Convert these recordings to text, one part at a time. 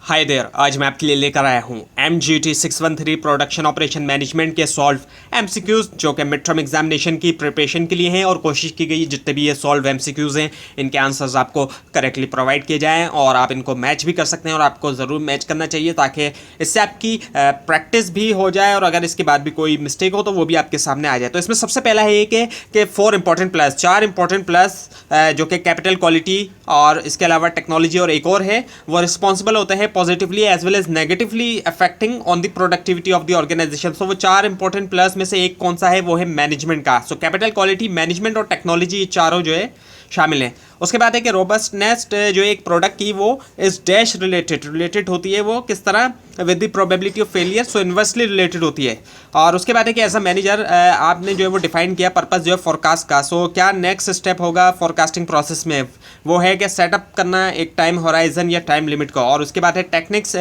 Hi there, आज मैं आपके लिए लेकर आया हूँ MGT 613 प्रोडक्शन ऑपरेशन मैनेजमेंट के सॉल्व एमसीक्यूज जो कि मिड टर्म एग्जामिनेशन की प्रिपरेशन के लिए हैं और कोशिश की गई जितने भी ये सॉल्व एमसीक्यूज हैं इनके आंसर्स आपको करेक्टली प्रोवाइड किए जाएं और आप इनको मैच भी कर सकते हैं और आपको ज़रूर मैच करना चाहिए ताकि इससे आपकी प्रैक्टिस भी हो जाए और अगर इसके बाद भी कोई मिस्टेक हो तो वो भी आपके सामने आ जाए। तो इसमें सबसे पहला है ये कि 4 इंपॉर्टेंट प्लस, 4 इंपॉर्टेंट प्लस जो कि कैपिटल क्वालिटी और इसके अलावा टेक्नोलॉजी और एक और है वो रिस्पॉन्सिबल होते हैं positively as well as negatively affecting on the productivity of the organisation. So वो 4 इंपॉर्टेंट प्लस में से एक कौन सा है वो है मैनेजमेंट का। सो कैपिटल क्वालिटी, मैनेजमेंट और टेक्नोलॉजी ये चारों जो है शामिल हैं। उसके बाद है कि रोबस्टनेस जो एक प्रोडक्ट की वो इस डैश रिलेटेड होती है, वो किस तरह with the probability of failure, so inversely related होती है। और उसके बाद है कि एज अ मैनेजर आपने जो है वो डिफाइन किया पर्पस जो है फोरकास्ट का। सो क्या नेक्स्ट स्टेप होगा फोरकास्टिंग प्रोसेस में वो है कि सेटअप करना एक टाइम होराइजन या टाइम लिमिट को। और उसके बाद है टेक्निक्स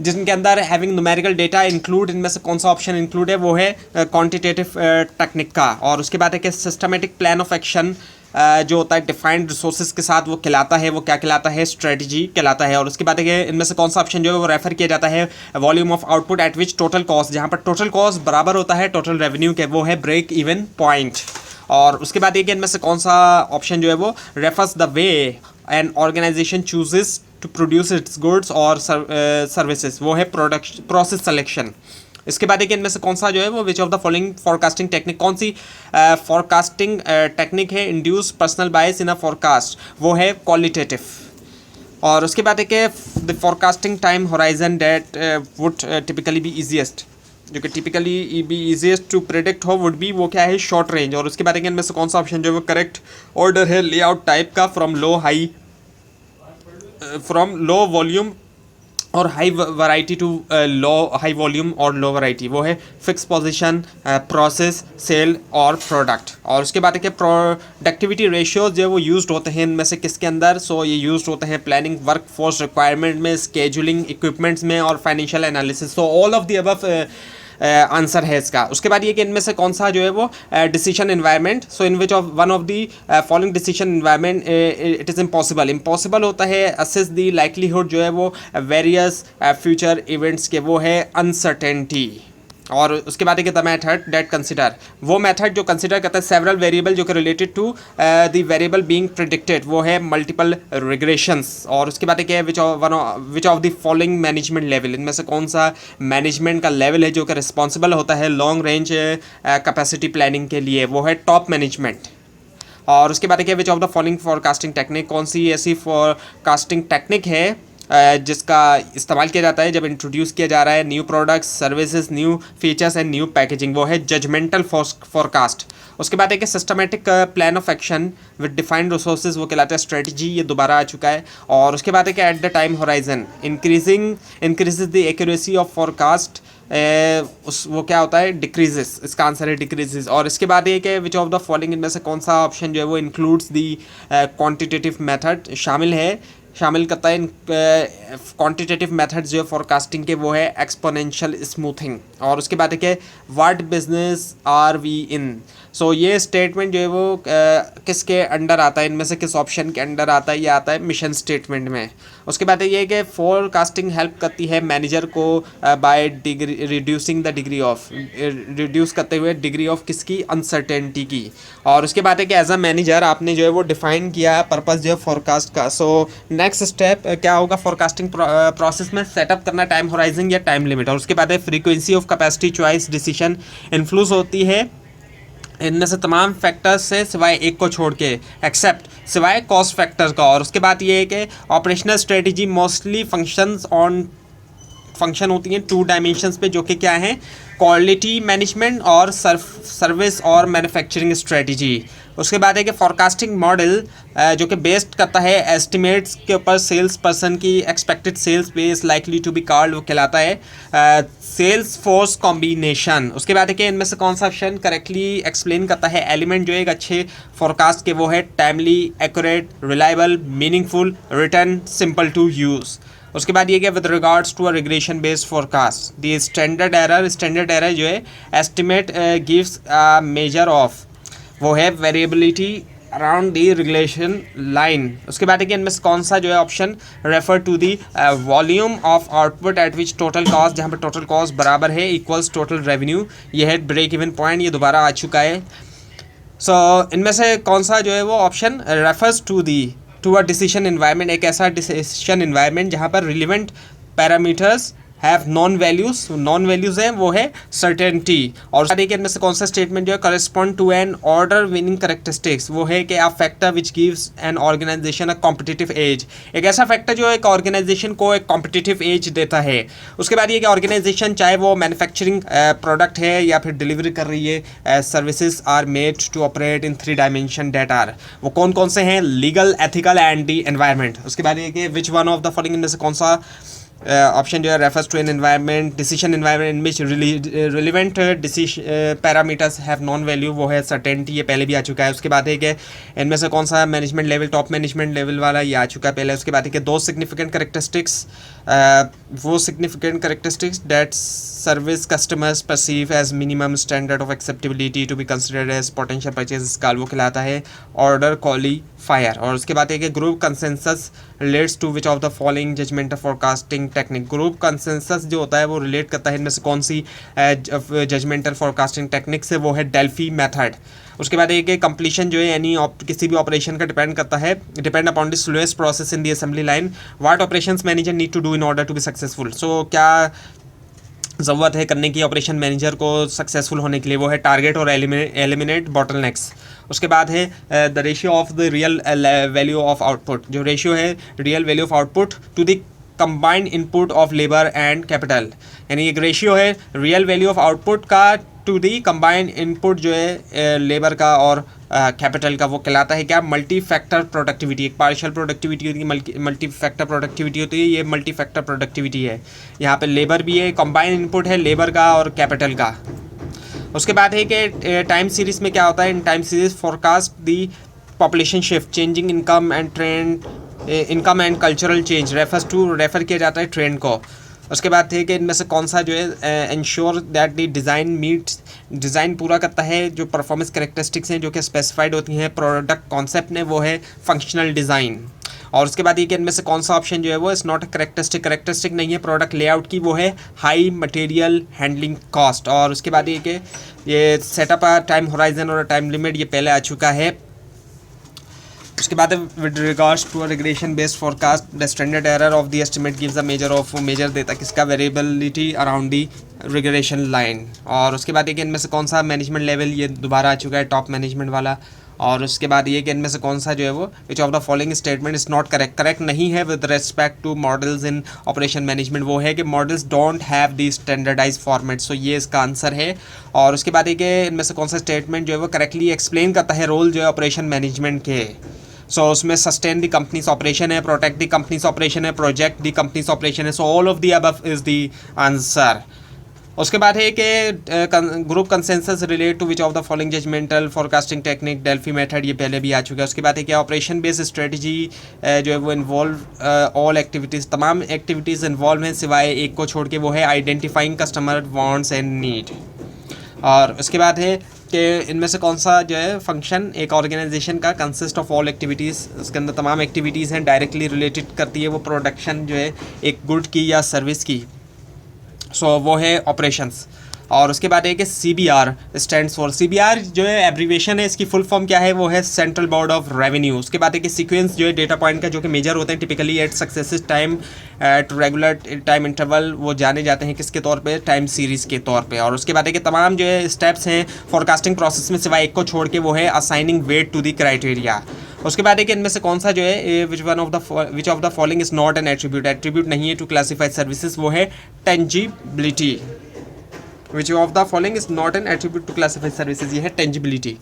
जिनके अंदर हैविंग न्यूमेरिकल डेटा इंक्लूड, इनमें से कौन सा ऑप्शन इंक्लूड है वो है क्वांटिटेटिव टेक्निक का। और उसके बाद है कि सिस्टमेटिक प्लान ऑफ एक्शन जो होता है डिफाइंड रिसोर्सेज के साथ वो कहलाता है, वो क्या कहलाता है, स्ट्रेटजी कहलाता है। और उसके बाद है कि इनमें से कौन सा ऑप्शन जो है वो रेफर किया जाता है volume of output at which total cost, जहाँ पर टोटल कॉस्ट बराबर होता है टोटल रेवेन्यू के, वो है ब्रेक इवन पॉइंट। और उसके बाद ये कि इनमें से कौन सा ऑप्शन जो है वो refers the way an organisation chooses to produce its goods और सर्विसेज, वो है प्रोडक्ट प्रोसेस सिलेक्शन। इसके बाद है कि इनमें से कौन सा जो है वो which of the following forecasting technique, कौन सी फोरकास्टिंग टेक्निक है induce personal bias in a forecast, वो है क्वालिटेटिव। और उसके बाद है कि the forecasting time horizon date would typically be easiest, जो कि typically be easiest to predict हो वुड बी, वो क्या है, शॉर्ट रेंज। और उसके बाद है कि इनमें से कौन सा ऑप्शन जो है वो करेक्ट ऑर्डर है लेआउट टाइप का फ्रॉम लो वॉल्यूम और high variety to low high volume और लो वैरायटी, वो है फिक्स पोजीशन, प्रोसेस, सेल और प्रोडक्ट। और उसके बाद है कि प्रोडक्टिविटी रेशियोज जो वो यूज्ड होते हैं इनमें से किसके अंदर, सो ये यूज्ड होते हैं प्लानिंग, वर्क फोर्स रिक्वायरमेंट में, स्केजुलिंग, इक्विपमेंट्स में और financial analysis. So all of the above answer है इसका। उसके बाद ये कि इनमें से कौन सा जो है वो decision environment, so in which of one of the following decision environment it is impossible होता है असेस दी लाइकलीहुड जो है वो वेरियस फ्यूचर इवेंट्स के, वो है अनसर्टेनिटी। और उसके बाद है कि द मेथड डेट कंसिडर, वो मेथड जो कंसिडर करता है सेवरल वेरिएबल जो कि related to the variable being predicted, वो है मल्टीपल रिग्रेशंस। और उसके बाद है कि which of the following management level, इनमें से कौन सा मैनेजमेंट का लेवल है जो कि रिस्पॉन्सिबल होता है लॉन्ग रेंज कैपेसिटी प्लानिंग के लिए, वो है टॉप मैनेजमेंट। और उसके बाद है कि which of the following forecasting technique, कौन सी ऐसी फोरकास्टिंग टेक्निक है जिसका इस्तेमाल किया जाता है जब इंट्रोड्यूस किया जा रहा है new products, services, new features and new packaging, वो है जजमेंटल फोरकास्ट। उसके बाद है कि systematic plan of action with defined resources, वो कहलाता है स्ट्रेटजी, ये दोबारा आ चुका है। और उसके बाद है कि at the time horizon increases the accuracy of forecast, वो क्या होता है, डिक्रीजेस, इसका आंसर है डिक्रीजेस। और इसके बाद ये कि विच ऑफ द फॉलोइंग, इनमें से कौन सा ऑप्शन जो है वो इंक्लूड्स दी क्वान्टिटेटिव मेथड, शामिल करता है क्वांटिटेटिव मेथड्स जो है फोरकास्टिंग के, वो है एक्सपोनेंशियल स्मूथिंग। और उसके बाद है कि व्हाट बिजनेस आर वी इन, सो ये स्टेटमेंट जो है वो किसके अंडर आता है, इनमें से किस ऑप्शन के अंडर आता है, ये आता है मिशन स्टेटमेंट में। उसके बाद ये है कि फोरकास्टिंग हेल्प करती है मैनेजर को by reducing the degree of, reduce करते हुए डिग्री ऑफ किसकी, अनसर्टेनिटी की। और उसके बाद है कि एज अ मैनेजर आपने जो है वो डिफाइन किया पर्पस जो है फोरकास्ट का। सो नेक्स्ट स्टेप क्या होगा फोरकास्टिंग प्रोसेस में, सेटअप करना टाइम होराइजन या टाइम लिमिट। और उसके बाद है frequency of capacity choice decision influence होती है इनमें से तमाम फैक्टर्स से सिवाय एक को छोड़ के, एक्सेप्ट सिवाय कॉस्ट फैक्टर का। और उसके बाद ये है कि ऑपरेशनल स्ट्रेटजी मोस्टली फंक्शन होती हैं 2 डायमेंशंस पे, जो कि क्या है, क्वालिटी मैनेजमेंट और सर्विस और मैन्युफैक्चरिंग स्ट्रेटजी। उसके बाद है कि फोरकास्टिंग मॉडल जो कि बेस्ड करता है एस्टिमेट्स के ऊपर सेल्स पर्सन की expected sales base likely to be called, वो कहलाता है सेल्स फोर्स कॉम्बिनेशन। उसके बाद है कि इनमें से कौन सा ऑप्शन करेक्टली एक्सप्लेन करता है एलिमेंट जो है एक अच्छे फोरकास्ट के, वो है timely, accurate, reliable, meaningful, return, simple to use. उसके बाद ये क्या, with regards to a regression based forecast the standard error जो है estimate gives a measure of, वो है variability around the regulation line. उसके बाद है कि इनमें से कौन सा जो है option refer to the volume of output at which total cost, जहाँ पर टोटल कॉस्ट बराबर है इक्वल्स टोटल रेवेन्यू। ये है ब्रेक इवन पॉइंट, ये दोबारा आ चुका है। सो इनमें से कौन सा जो है वो option refers to a decision environment, एक ऐसा डिसीजन इन्वायरमेंट जहाँ पर relevant parameters have known values हैं, वो है सर्टेनिटी। और देखिए इनमें से कौन सा स्टेटमेंट जो है correspond to an order winning characteristics, वो है कि a factor which gives an organisation a competitive edge, एक ऐसा फैक्टर जो एक ऑर्गेनाइजेशन को एक कॉम्पिटिटिव एज देता है। उसके बाद ये कि ऑर्गेनाइजेशन चाहे वो मैन्युफैक्चरिंग प्रोडक्ट है या फिर डिलीवरी कर रही है, services are made to operate in 3 dimension that are, वो कौन कौन से हैं, legal, ethical and the environment. उसके बाद ये कि which one of the following इनमें से कौन सा ऑप्शन जो है refers to an environment decision environment in which relevant parameters have known value, वो है सर्टेनिटी, ये पहले भी आ चुका है। उसके बाद है कि इनमें से कौन सा management level, top management level वाला, ये आ चुका है पहले। उसके बाद है कि दो सिग्निफिकेंट करेक्टरिस्टिक्स, वो significant characteristics that service customers perceive as minimum standard of acceptability to be considered as potential purchase call, वो कहलाता है ऑर्डर क्वालिफायर। और उसके बाद है कि group consensus relates to which of the following judgmental forecasting technique, group consensus जो होता है वो रिलेट करता है इनमें से कौन सी जजमेंटल फोरकास्टिंग टेक्निक से, वो है डेल्फी मेथड। उसके बाद एक कंप्लीशन जो है यानी किसी भी ऑपरेशन का depend upon the slowest process in the assembly line, what operations manager need to do in order to be successful. So क्या ज़रूरत है करने की ऑपरेशन मैनेजर को सक्सेसफुल होने के लिए, वो है टारगेट और एलिमिनेट बॉटलनेक्स। उसके बाद है the ratio of the real value of output, जो रेशियो है real value of output to the combined input of labour and capital, यानी एक रेशियो है रियल वैल्यू ऑफ आउटपुट का टू दी कंबाइंड इनपुट जो है लेबर का और कैपिटल का, वो कहलाता है क्या, मल्टी फैक्टर प्रोडक्टिविटी। एक पार्शियल प्रोडक्टिविटी होती है, मल्टी फैक्टर प्रोडक्टिविटी होती है, ये मल्टी फैक्टर प्रोडक्टिविटी है। यहाँ पे लेबर भी है, कंबाइंड इनपुट है लेबर का और कैपिटल का। उसके बाद है कि टाइम सीरीज में क्या होता है, in time series forecast the population shift, changing income and trend, income and cultural change refer किया जाता है ट्रेंड को। उसके बाद है कि इनमें से कौन सा जो है इंश्योर दैट दी डिज़ाइन पूरा करता है जो परफॉर्मेंस कैरेक्टरिस्टिक्स हैं जो कि स्पेसिफाइड होती हैं प्रोडक्ट कॉन्सेप्ट में, वो है फंक्शनल डिज़ाइन। और उसके बाद ये कि इनमें से कौन सा ऑप्शन जो है वो इस नॉट करेक्टरिस्टिक नहीं है प्रोडक्ट लेआउट की, वो है हाई मटेरियल हैंडलिंग कॉस्ट। और उसके बाद ये कि ये सेटअप टाइम होराइजन और टाइम लिमिट, ये पहले आ चुका है। उसके बाद with regards to a regulation based forecast the standard error of the estimate gives a measure देता किसका, variability around the regulation line. और उसके बाद एक इनमें से कौन सा मैनेजमेंट लेवल, ये दोबारा आ चुका है टॉप मैनेजमेंट वाला। और उसके बाद ये कि इनमें से कौन सा जो है वो which of the following statement is not correct नहीं है with respect to models in operation management, वो है कि models don't have the standardise format. So ये इसका आंसर है। और उसके बाद ये कि इनमें से कौन सा स्टेटमेंट जो है वो करेक्टली एक्सप्लेन करता है रोल जो है ऑपरेशन मैनेजमेंट के। सो उसमें सस्टेन द कंपनीज ऑपरेशन है, प्रोटेक्ट द कंपनीज ऑपरेशन है, प्रोजेक्ट द कंपनीज ऑपरेशन है। So all of the above is the answer. उसके बाद है कि group consensus relate to which of the following judgmental forecasting technique, Delphi method, ये पहले भी आ चुका है। उसके बाद है कि ऑपरेशन बेस्ड स्ट्रेटजी जो है वो इन्वॉल्व ऑल एक्टिविटीज़, तमाम एक्टिविटीज़ इन्वॉल्व हैं सिवाय एक को छोड़ के, वो है identifying customer wants and need. और उसके बाद है कि इनमें से कौन सा जो है फंक्शन एक ऑर्गेनाइजेशन का कंसिस्ट ऑफ ऑल एक्टिविटीज़, उसके अंदर तमाम एक्टिविटीज़ हैं डायरेक्टली रिलेटेड करती है वो प्रोडक्शन जो है एक गुड की या सर्विस की। सो वो है ऑपरेशंस। और उसके बाद है कि CBR स्टैंड्स फॉर, CBR जो है एब्रीवेशन है, इसकी फुल फॉर्म क्या है, वो है सेंट्रल बोर्ड ऑफ रेवेन्यू। उसके बाद है कि सीक्वेंस जो है डेटा पॉइंट का जो कि मेजर होते हैं typically at successive time at regular time interval, वो जाने जाते हैं किसके तौर पे, टाइम सीरीज़ के तौर पे। और उसके बाद है कि तमाम जो है स्टेप्स हैं फोरकास्टिंग प्रोसेस में सिवाय एक को छोड़ के, वो है assigning weight to the criteria. उसके बाद है कि इनमें से कौन सा जो है which of the following is not an attribute नहीं है टू क्लासीफाइड सर्विसेज, वो है tangibility. Which of the following is not an attribute to classified services, ये है टेंजिबिलिटी।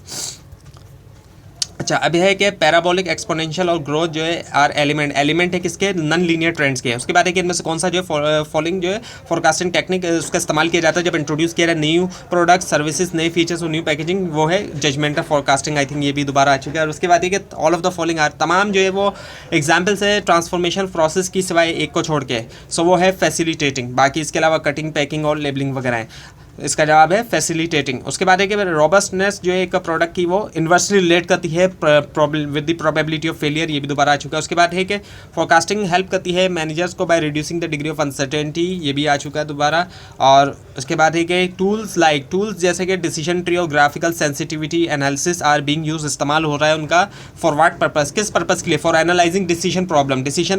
अच्छा, अभी है कि पैराबोलिक, एक्सपोनेंशियल और ग्रोथ जो है आर एलिमेंट है किसके, नॉन लीनियर ट्रेंड्स के। उसके बाद है कि इनमें से कौन सा जो है फॉलोइंग जो है फोरकास्टिंग टेक्निक उसका इस्तेमाल किया जाता है जब इंट्रोड्यूस किया जाए न्यू प्रोडक्ट, सर्विसेज, नए फीचर्स और न्यू पैकेजिंग, वो है जजमेंटल फोरकास्टिंग। आई थिंक ये भी दोबारा आ चुका है। और उसके बाद है कि all of the following are, तमाम जो है वो एग्जाम्पल्स है ट्रांसफॉर्मेशन प्रोसेस की सिवाय एक को छोड़ के। सो वो है फैसिलिटेटिंग, बाकी इसके अलावा कटिंग, पैकिंग और लेबलिंग वगैरह है। इसका जवाब है फैसिलिटेटिंग। उसके बाद है कि रोबस्टनेस जो है एक प्रोडक्ट की वो इन्वर्सली रिलेट करती है with the probability of failure, ये भी दोबारा आ चुका है। उसके बाद है कि फोरकास्टिंग हेल्प करती है मैनेजर्स को by reducing the degree of uncertainty, ये भी आ चुका है दोबारा। और उसके बाद है कि टूल्स जैसे कि डिसीजन ट्री और graphical sensitivity analysis are being use, इस्तेमाल हो रहा है उनका फॉर व्हाट पर्पस, किस पर्पस के लिए, फॉर एनालाइजिंग डिसीजन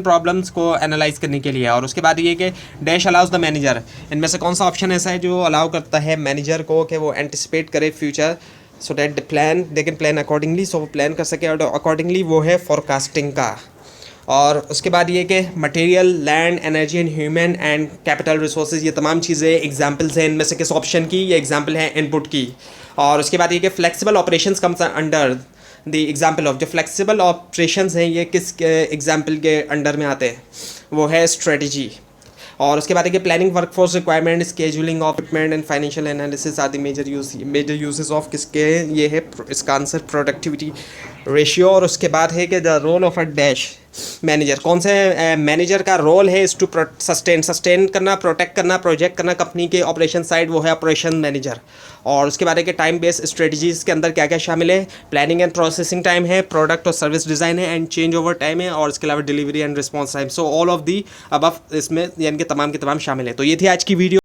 प्रॉब्लम्स को एनालाइज करने के लिए। और उसके बाद ये कि डैश अलाउज द मैनेजर, इनमें से कौन सा ऑप्शन ऐसा है जो अलाउ करता है मैनेजर को कि वो एंटिसिपेट करे future so that they can plan accordingly, so वो प्लान कर सके और अकॉर्डिंगली, वो है फोरकास्टिंग का। और उसके बाद ये कि material, land, energy and human and capital resources, ये तमाम चीज़ें एग्जांपल्स हैं इनमें से किस ऑप्शन की, ये एग्जांपल है इनपुट की। और उसके बाद ये कि flexible operations comes under the example of, जो फ्लेक्सिबल ऑपरेशंस हैं ये किस एग्जांपल के अंडर में आते हैं, वो है स्ट्रेटजी। और उसके बाद है कि planning, workforce requirement, scheduling of equipment and financial analysis आदि मेजर यूजेस ऑफ किसके, ये है इसका आंसर प्रोडक्टिविटी रेशियो। और उसके बाद है कि the role of a dash manager, कौन से मैनेजर का रोल है इस टू सस्टेन करना, प्रोटेक्ट करना, प्रोजेक्ट करना कंपनी के ऑपरेशन साइड, वो है ऑपरेशन मैनेजर। और उसके बाद है कि टाइम बेस्ड स्ट्रेटजीज के अंदर क्या क्या शामिल है, प्लानिंग एंड प्रोसेसिंग टाइम है, प्रोडक्ट और सर्विस डिज़ाइन है एंड चेंज ओवर टाइम है, और इसके अलावा delivery and response time. So all of the above इसमें यानी कि तमाम के तमाम शामिल है। तो ये थी आज की वीडियो।